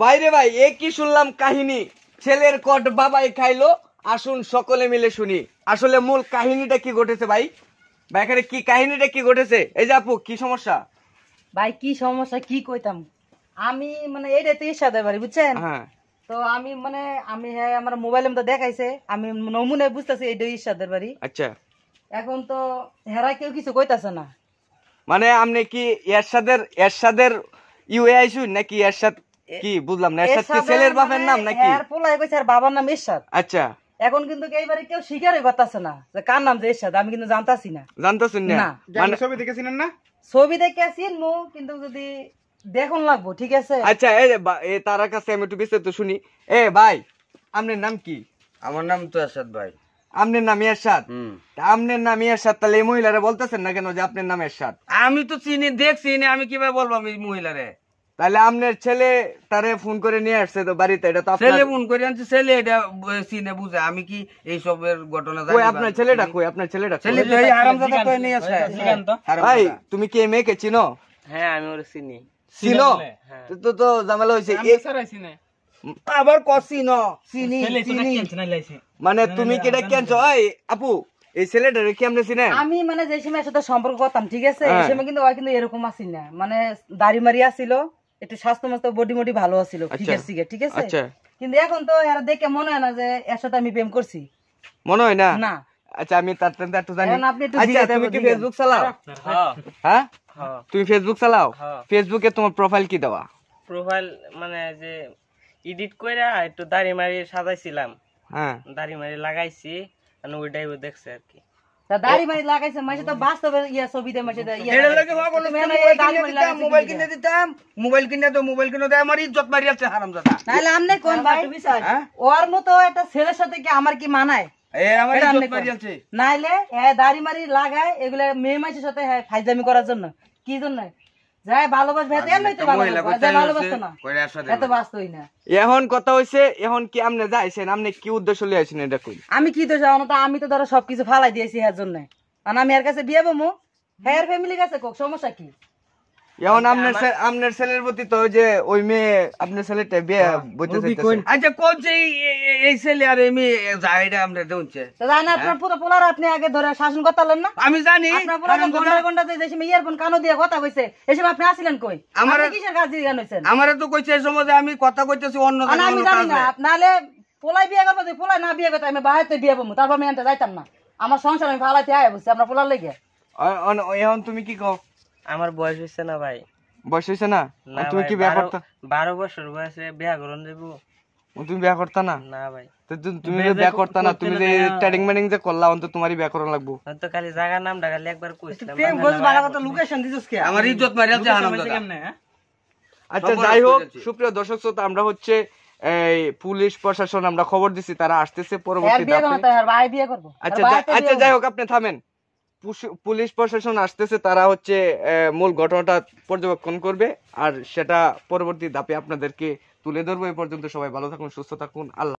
বাইরে ভাই এ কি শুনলাম কাহিনী, ছেলের কট বাবাই খাইলো, আসুন সকলে মিলে শুনি আসলে মূল কাহিনীটা কি ঘটেছে ভাই। ভাই এখানে কি কাহিনীটা কি ঘটেছে? এই যে আপু কি সমস্যা? ভাই কি সমস্যা কি কইতাম, আমি মানে এইটা তো ইরশাদ বাড়ি বুঝছেন। হ্যাঁ তো আমি হ্যাঁ আমার মোবাইলে তো দেখাইছে, আমি নমুনে বুঝতেছি এইটা ইরশাদের বাড়ি। আচ্ছা, এখন তো হেরা কেউ কিছু কইতাছে না। মানে আপনি কি এরশাদের ইউএ আইছু নাকি এরশাদ কি বুঝলাম না, এরশাদ কি ছেলের বাপের নাম নাকি? এর পোলাই কইছে আর বাবার নাম ইরশাদ। আচ্ছা, এখন কিন্তু এইবারে কেউ স্বীকারই করতেছে না যে কার নাম যে ইরশাদ, আমি কিন্তু জানতাছি না। জানতেছেন না? মানে ছবি দেখেছিলেন না? ছবি দেখে চিনমু কিন্তু যদি দেখুন লাগবো, ঠিক আছে। আচ্ছা এই তার কাছে আমি একটু বিস্তারিত শুনি। ভাই আপনার নাম কি? আমার নাম তো এরশাদ ভাই। আপনার নাম এরশাদ? আপনার নাম এরশাদ, তাহলে এই মহিলারা বলতেছেন না কেন যে আপনার নাম এরশাদ? আমি তো চিনি দেখছি, আমি কিভাবে বলবো আমি মহিলারে? তাহলে আপনার ছেলে তারে ফোন করে নিয়ে আসছে তো বাড়িতে, এটা তো ছেলে ফোন করে আনছে, ছেলে এটা চিনে বুঝে, আমি কি এইসবের ঘটনা জানি? কই আপনার ছেলেটা কই? আপনার ছেলেটা কই? ছেলে তো এই হারামজাদা তো নিয়ে আসে। ভাই তুমি কি এই মেয়েকে চিনো? হ্যাঁ আমি ওরে চিনি। চিনো? তো ঝামেলা হয়েছে আবার কসি ন চিনি মানে তুমি কি এটা কেনছো? আপু এই ছেলেটারে কি আপনি চিনেন? আমি মানে যে সময় সাথে সম্পর্ক করতাম, ঠিক আছে, এই সময় কিন্তু ওই কিন্তু এরকম আসিল না, মানে দাড়ি মারি আসিল, একটু স্বাস্থ্য মাস্ত বডি মডি ভালো আছিল, ঠিক আছে। কিন্তু এখন তো এরা দেখে মনে হয় না যে এর সাথে আমি প্রেম করছি, মনে হয় না? না। আচ্ছা আমি তার একটু জানি। আপনি একটু আচ্ছা তুমি কি ফেসবুক চালাও? হ্যাঁ তুমি ফেসবুক চালাও? ফেসবুকে তোমার প্রোফাইল কি দেওয়া? প্রোফাইল মানে যে এডিট কইরা একটু দাড়ি মারি সাজাইছিলাম। হ্যাঁ দাড়ি মারি লাগাইছি, মানে ওইটাই ও দেখছে আর কি। দাড়ি মারি লাগাইছে মাসে তো বাস্তবে ইয়া ছবি দে মাসে এটা লাগে বাবা বলে মোবাইল কিনে দিতাম, মোবাইল কিনে দেয়, আমার ইজ্জত মারি আছে হারামজাদা। তাহলে আমনে কোন ভাই ওর মতো একটা ছেলের সাথে কি আমার কি মানায়? আমার ইজ্জত মারি আছে। নাইলে দাড়ি মারি লাগায় এগুলা মেয়ে মাসের সাথে ফাইজলামি করার জন্য, কি জন্য যাই ভালোবাসবে ভালোবাসতো না, এত বাস্তবই না। এখন কথা হইছে, এখন কি আপনি যাইছেন, আপনি কি উদ্দেশ্য লিয়ে আইছেন এটা কই? আমি কি তো যাও না, আমি তো ধরো সবকিছু ফালাই দিয়েছি এর জন্য, আর আমি এর কাছে বিয়ে বমু, হেয়ার ফ্যামিলি কাছে কোক সমস্যা কি? এখন আপনার ছেলের প্রতি তো যে ওই মেয়ে আপনার ছেলেটা বিয়ে বইতে চাইতেছে। আচ্ছা কোন যে এই ছেলে আর এই মেয়ে যায় এটা আমরা দেখছে তো জানেন আপনার পুরো পোলার আপনি আগে ধরে শাসন করতে পারলেন না? আমি জানি আপনার পোলার ঘন্টা যে সময় ইয়ারফোন কানো দিয়ে কথা কইছে এই সময় আপনি আসিলেন কই? আমার কিসের কাজ দিয়ে গানছেন? আমারে তো কইছে এই সময় যে আমি কথা কইতেছি অন্য জায়গায়, আমি জানি না। নালে পোলাই বিয়ে করব, যে পোলাই না বিয়ে করতে আমি বাইরে বিয়ে বমু, তারপর আমি আনতে যাইতাম না, আমার সংসার আমি ফালাইতে আয় বসে আপনার পোলার লেগে। এখন তুমি কি কও? আমার বয়স হইছে না ভাই। বয়স হইছে না? তুমি কি বিয়ে করতা? 12 বছর বয়সে বিয়ে করন দেব? তুমি বিয়ে করতা না? না ভাই। তুমি যে বিয়ে করতা না, তুমি যে ট্রেডিং ম্যানিং যে করলা, অন্ত তোমারই বিয়ে করা লাগবো। তো খালি জায়গার নামটা খালি একবার কইছিলাম, প্রেম গোজ বালা কথা লোকেশন দিছস কে? আমার ইজ্জত মারি আছে হারামজাদা। আচ্ছা যাই হোক, সুপ্রিয় দর্শক শ্রোতা, আমরা হচ্ছে এই পুলিশ প্রশাসন আমরা খবর দিছি, তারা আসতেছে পরবর্তী ধাপে। আচ্ছা যাই হোক আপনি থামেন। পুলিশ প্রশাসন আসতেছে, তারা হচ্ছে মূল ঘটনাটা পর্যবেক্ষণ করবে, আর সেটা পরবর্তী ধাপে আপনাদেরকে তুলে ধরবো। এই পর্যন্ত সবাই ভালো থাকুন, সুস্থ থাকুন, আল্লাহ।